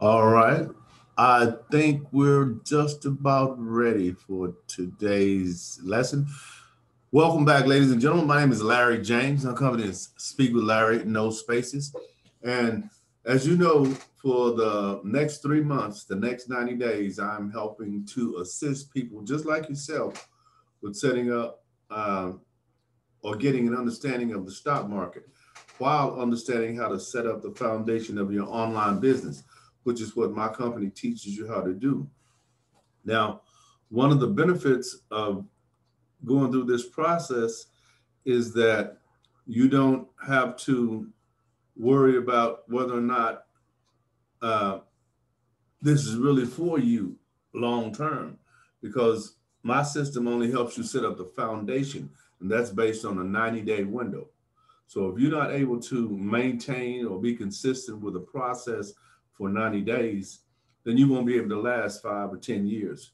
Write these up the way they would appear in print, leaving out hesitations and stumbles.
All right. I think we're just about ready for today's lesson. Welcome back, ladies and gentlemen. My name is Larry James. My company is Speak with Larry, no spaces. And as you know, for the next 3 months, the next 90 days, I'm helping to assist people just like yourself with setting up or getting an understanding of the stock market while understanding how to set up the foundation of your online business, which is what my company teaches you how to do. Now, one of the benefits of going through this process is that you don't have to worry about whether or not uh, this is really for you long term, because my system only helps you set up the foundation, and that's based on a 90-day window. So if you're not able to maintain or be consistent with the process for 90 days, then you won't be able to last 5 or 10 years.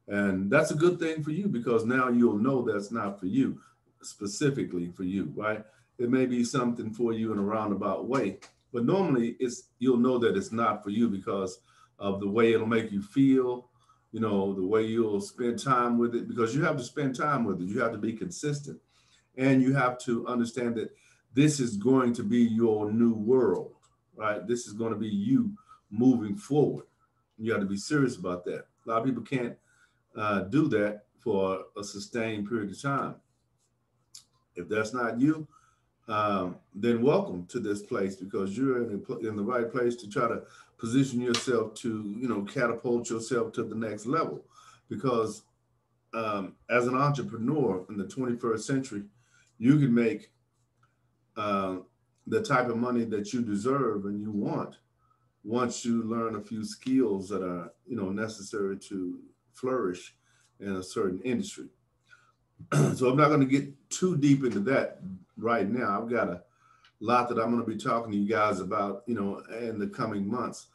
And that's a good thing for you because now you'll know that's not for you, specifically for you, right? It may be something for you in a roundabout way, but normally you'll know that it's not for you because of the way it'll make you feel, the way you'll spend time with it, because you have to spend time with it. You have to be consistent, and you have to understand that this is going to be your new world, right? This is going to be you moving forward. You have to be serious about that. A lot of people can't do that for a sustained period of time. If that's not you, then welcome to this place because you're in the right place to try to position yourself to, catapult yourself to the next level. Because as an entrepreneur in the 21st century, you can make uh, the type of money that you deserve and you want once you learn a few skills that are necessary to flourish in a certain industry. So I'm not going to get too deep into that right now. I've got a lot that I'm going to be talking to you guys about, in the coming months.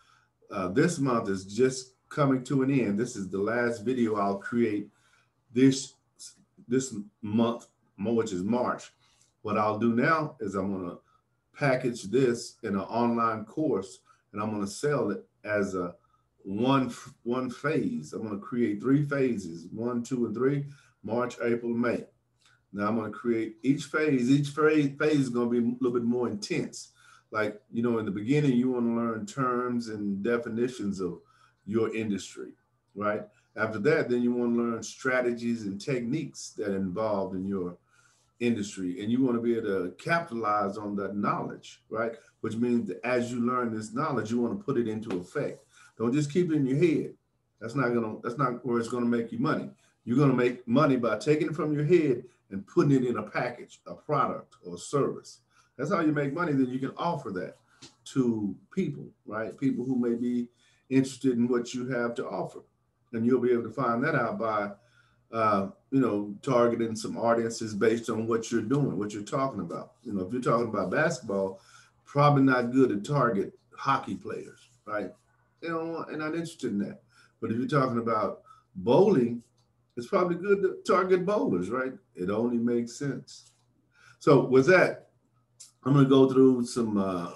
This month is just coming to an end. This is the last video I'll create this this month, which is March. What I'll do now is I'm going to package this in an online course, and I'm going to sell it as a one phase. I'm going to create 3 phases: 1, 2, and 3. March, April, May. Now I'm going to create each phase. Each phase is going to be a little bit more intense. Like, in the beginning, you want to learn terms and definitions of your industry, right? After that, then you want to learn strategies and techniques that are involved in your industry. And you want to be able to capitalize on that knowledge, right? Which means that as you learn this knowledge, you want to put it into effect. Don't just keep it in your head. That's not where it's gonna make you money. You're gonna make money by taking it from your head and putting it in a package, a product, or a service. That's how you make money. Then you can offer that to people, right? People who may be interested in what you have to offer. And you'll be able to find that out by targeting some audiences based on what you're doing, what you're talking about. If you're talking about basketball, probably not good to target hockey players, right? They're not interested in that. But if you're talking about bowling, it's probably good to target bowlers, right? It only makes sense. So with that, I'm going to go through some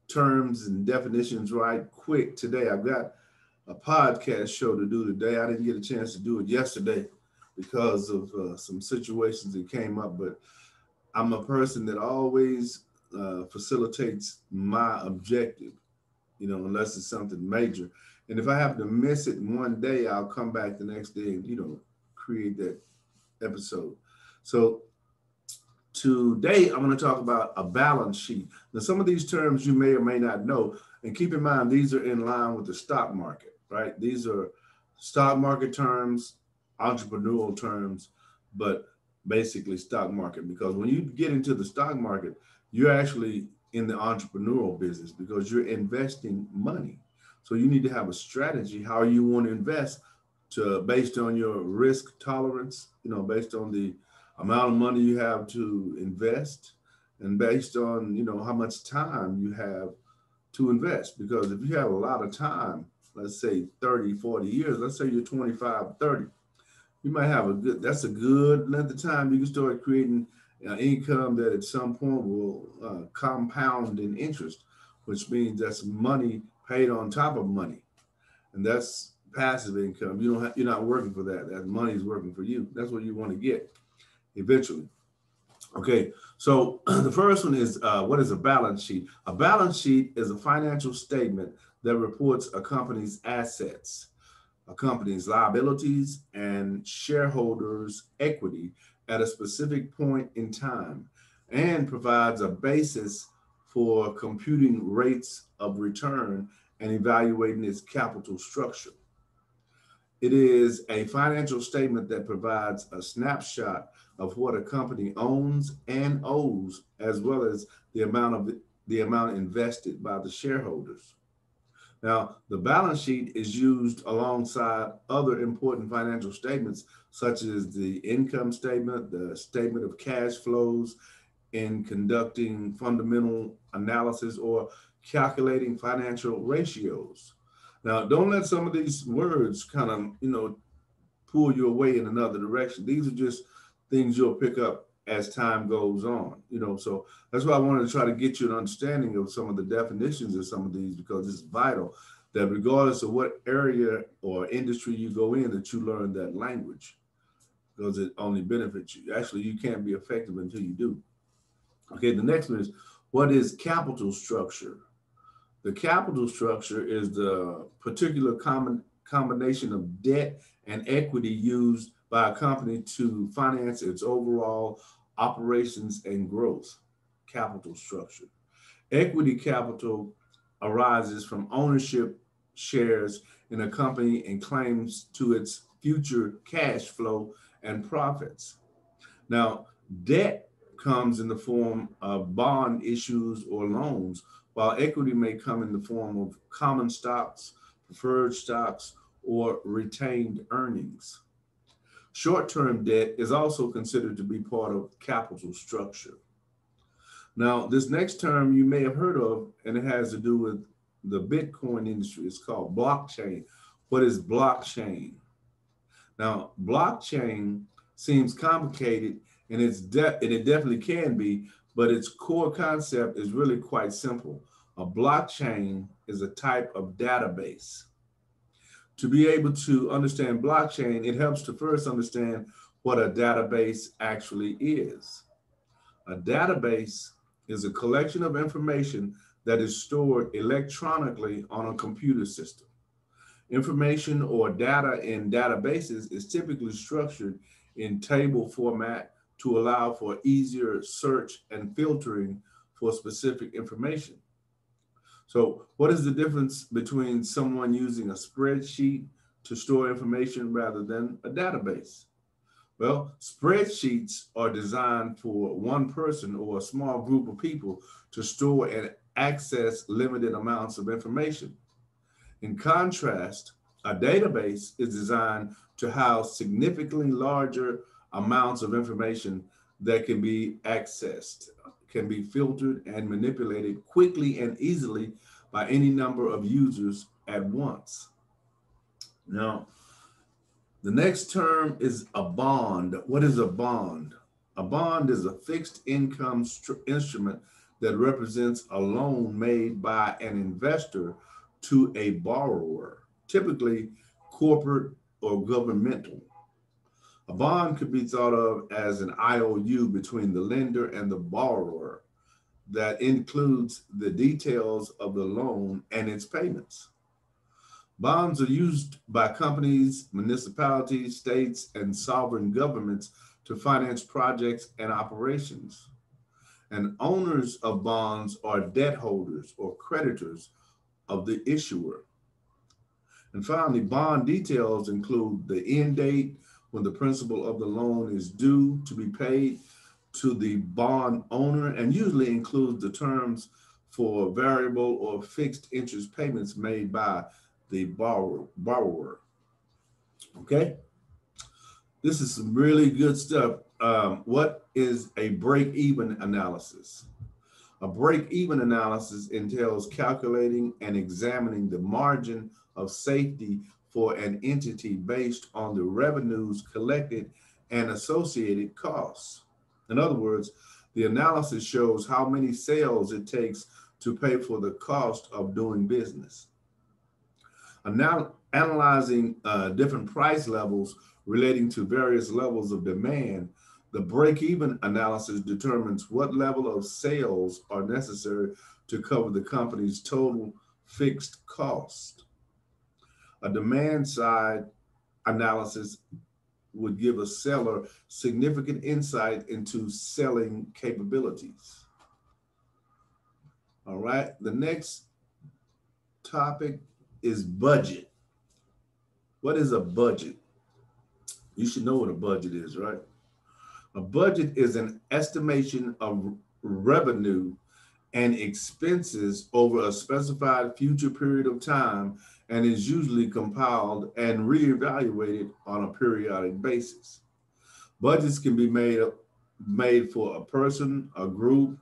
terms and definitions right quick today. I've got a podcast show to do today. I didn't get a chance to do it yesterday because of some situations that came up, but I'm a person that always facilitates my objective, unless it's something major. And if I happen to miss it one day, I'll come back the next day and, create that episode. So today, I'm going to talk about a balance sheet. Now, some of these terms you may or may not know, and keep in mind, these are in line with the stock market, right? These are stock market terms, entrepreneurial terms, but basically stock market. Because when you get into the stock market, you're actually in the entrepreneurial business because you're investing money. So you need to have a strategy how you want to invest to based on your risk tolerance, based on the amount of money you have to invest and based on, how much time you have to invest. Because if you have a lot of time, let's say 30, 40 years, let's say you're 25, 30, you might have that's a good length of time. You can start creating income that at some point will compound in interest, which means that's money paid on top of money, and that's passive income. You're not working for that. That money is working for you. That's what you want to get eventually. Okay, so the first one is what is a balance sheet? A balance sheet is a financial statement that reports a company's assets, a company's liabilities, and shareholders' equity at a specific point in time, and provides a basis for computing rates of return and evaluating its capital structure. It is a financial statement that provides a snapshot of what a company owns and owes, as well as the amount invested by the shareholders. Now, the balance sheet is used alongside other important financial statements, such as the income statement, the statement of cash flows, in conducting fundamental analysis or calculating financial ratios. Now, don't let some of these words kind of, pull you away in another direction. These are just things you'll pick up as time goes on, So that's why I wanted to try to get you an understanding of some of the definitions of some of these, because it's vital that regardless of what area or industry you go in, that you learn that language, because it only benefits you. Actually, you can't be effective until you do. Okay, the next one is, what is capital structure? The capital structure is the particular combination of debt and equity used by a company to finance its overall operations and growth. Capital structure. Equity capital arises from ownership shares in a company and claims to its future cash flow and profits. Now, debt comes in the form of bond issues or loans, while equity may come in the form of common stocks, preferred stocks, or retained earnings. Short-term debt is also considered to be part of capital structure. Now, this next term you may have heard of, and it has to do with the Bitcoin industry. It's called blockchain. What is blockchain? Now, blockchain seems complicated, and it definitely can be, but its core concept is really quite simple. A blockchain is a type of database. To be able to understand blockchain, it helps to first understand what a database actually is. A database is a collection of information that is stored electronically on a computer system. Information or data in databases is typically structured in table format to allow for easier search and filtering for specific information. So, what is the difference between someone using a spreadsheet to store information rather than a database? Well, spreadsheets are designed for one person or a small group of people to store and access limited amounts of information. In contrast, a database is designed to house significantly larger amounts of information that can be accessed, can be filtered and manipulated quickly and easily by any number of users at once. Now, the next term is a bond. What is a bond? A bond is a fixed income instrument that represents a loan made by an investor to a borrower, typically corporate or governmental. A bond could be thought of as an IOU between the lender and the borrower that includes the details of the loan and its payments. Bonds are used by companies, municipalities, states, and sovereign governments to finance projects and operations. And owners of bonds are debt holders or creditors of the issuer. And finally, bond details include the end date when the principal of the loan is due to be paid to the bond owner, and usually includes the terms for variable or fixed interest payments made by the borrower. Okay, this is some really good stuff. What is a break-even analysis? A break-even analysis entails calculating and examining the margin of safety for an entity based on the revenues collected and associated costs. In other words, the analysis shows how many sales it takes to pay for the cost of doing business. Now, analyzing different price levels relating to various levels of demand, the break-even analysis determines what level of sales are necessary to cover the company's total fixed cost. A demand side analysis would give a seller significant insight into selling capabilities. All right, the next topic is budget. What is a budget? You should know what a budget is, right? A budget is an estimation of revenue and expenses over a specified future period of time and is usually compiled and reevaluated on a periodic basis. Budgets can be made for a person, a group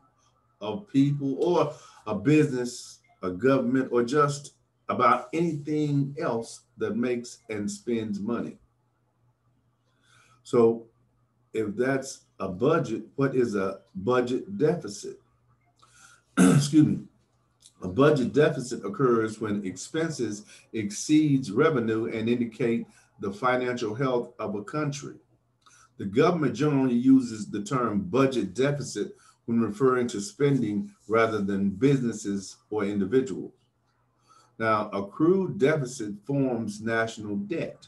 of people, or a business, a government, or just about anything else that makes and spends money. So if that's a budget, what is a budget deficit? Excuse me. A budget deficit occurs when expenses exceeds revenue and indicate the financial health of a country. The government generally uses the term budget deficit when referring to spending rather than businesses or individuals. Now, accrued deficit forms national debt.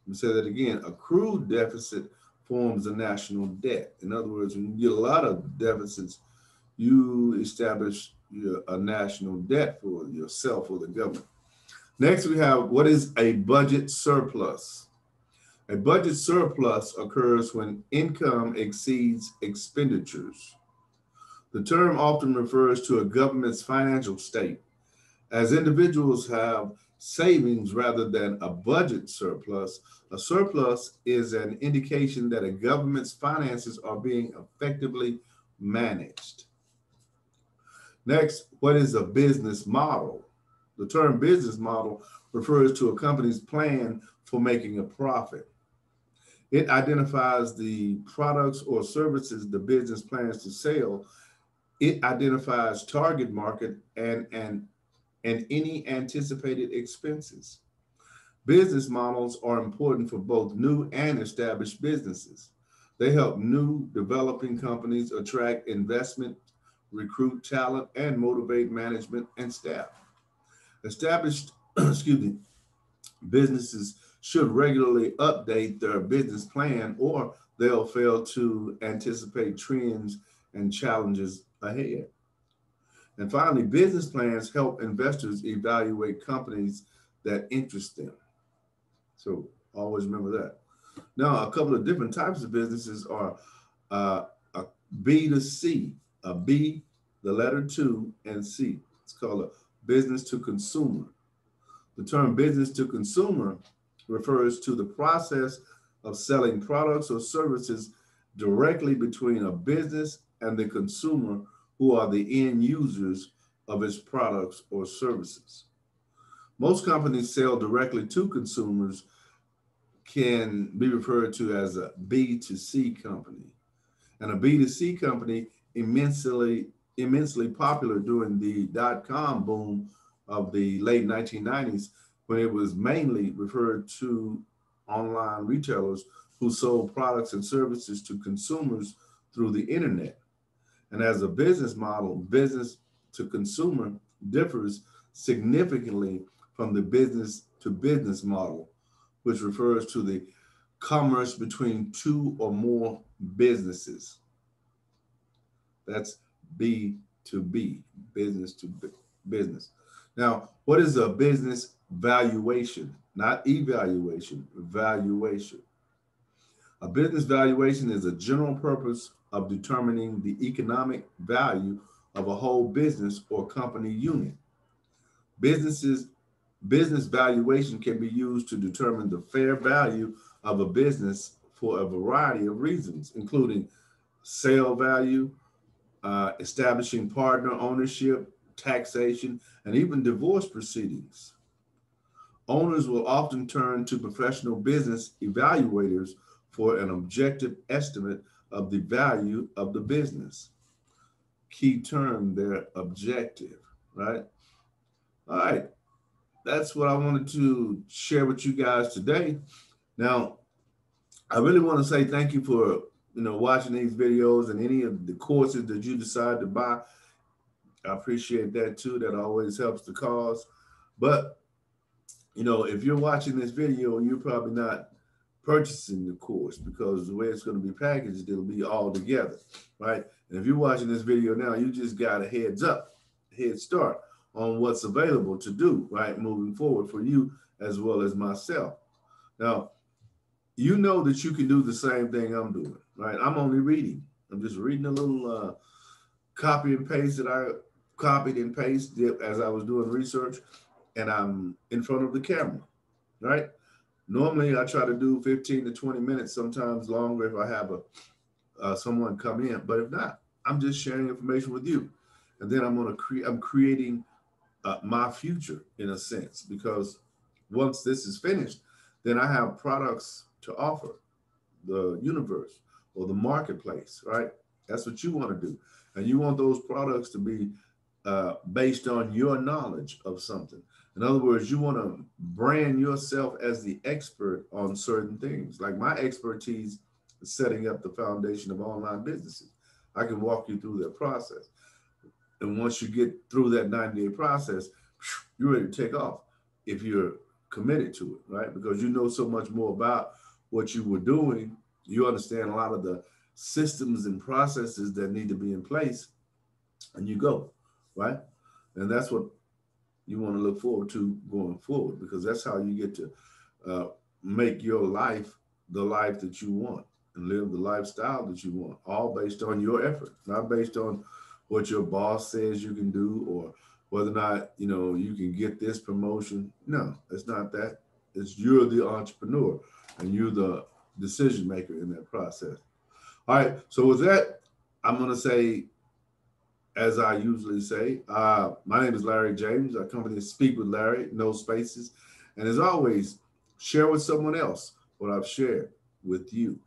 Let me say that again. Accrued deficit forms a national debt. In other words, when you get a lot of deficits, you establish a national debt for yourself or the government. Next, we have what is a budget surplus? A budget surplus occurs when income exceeds expenditures. The term often refers to a government's financial state. As individuals have savings rather than a budget surplus, a surplus is an indication that a government's finances are being effectively managed. Next, what is a business model? The term business model refers to a company's plan for making a profit. It identifies the products or services the business plans to sell. It identifies target market and any anticipated expenses. Business models are important for both new and established businesses. They help new developing companies attract investment, recruit talent, and motivate management and staff. Established, excuse me, businesses should regularly update their business plan or they'll fail to anticipate trends and challenges ahead. And finally, business plans help investors evaluate companies that interest them. So always remember that. Now, a couple of different types of businesses are a B to C, a B, the letter two, and C. It's called a business to consumer. The term business to consumer refers to the process of selling products or services directly between a business and the consumer who are the end users of its products or services. Most companies sell directly to consumers can be referred to as a B2C company. And a B2C company immensely popular during the dot-com boom of the late 1990s when it was mainly referred to online retailers who sold products and services to consumers through the internet. And as a business model, business to consumer differs significantly from the business to business model, which refers to the commerce between two or more businesses. That's B to B, business to business. Now, what is a business valuation? Not evaluation, valuation. A business valuation is a general purpose of determining the economic value of a whole business or company unit. Businesses Business valuation can be used to determine the fair value of a business for a variety of reasons, including sale value, establishing partner ownership, taxation, and even divorce proceedings. Owners will often turn to professional business evaluators for an objective estimate of the value of the business. Key term there, objective, right? All right. that's what I wanted to share with you guys today. Now, I really want to say thank you for watching these videos and any of the courses that you decide to buy. I appreciate that too. That always helps the cause. But if you're watching this video, you're probably not purchasing the course because the way it's going to be packaged, it'll be all together, right? And if you're watching this video now, you just got a head start on what's available to do, right, moving forward for you as well as myself. Now, you know that you can do the same thing I'm doing, right? I'm only reading. I'm just reading a little copy and paste that I copied and pasted as I was doing research, and I'm in front of the camera, right? Normally, I try to do 15 to 20 minutes, sometimes longer if I have someone come in. But if not, I'm just sharing information with you, and then I'm creating my future in a sense, because once this is finished, then I have products to offer the universe or the marketplace, right? That's what you want to do. And you want those products to be based on your knowledge of something. In other words, you want to brand yourself as the expert on certain things. Like my expertise is setting up the foundation of online businesses. I can walk you through that process. And once you get through that 90-day process, you're ready to take off if you're committed to it, right? Because you know so much more about what you were doing. You understand a lot of the systems and processes that need to be in place, and you go, right? And that's what you want to look forward to going forward, because that's how you get to make your life the life that you want and live the lifestyle that you want, all based on your effort, not based on what your boss says you can do or whether or not, you can get this promotion. No, it's not that. It's you're the entrepreneur and you're the decision maker in that process. All right. So with that, I'm going to say, as I usually say, my name is Larry James. Our company is Speak with Larry, no spaces. And as always, share with someone else what I've shared with you.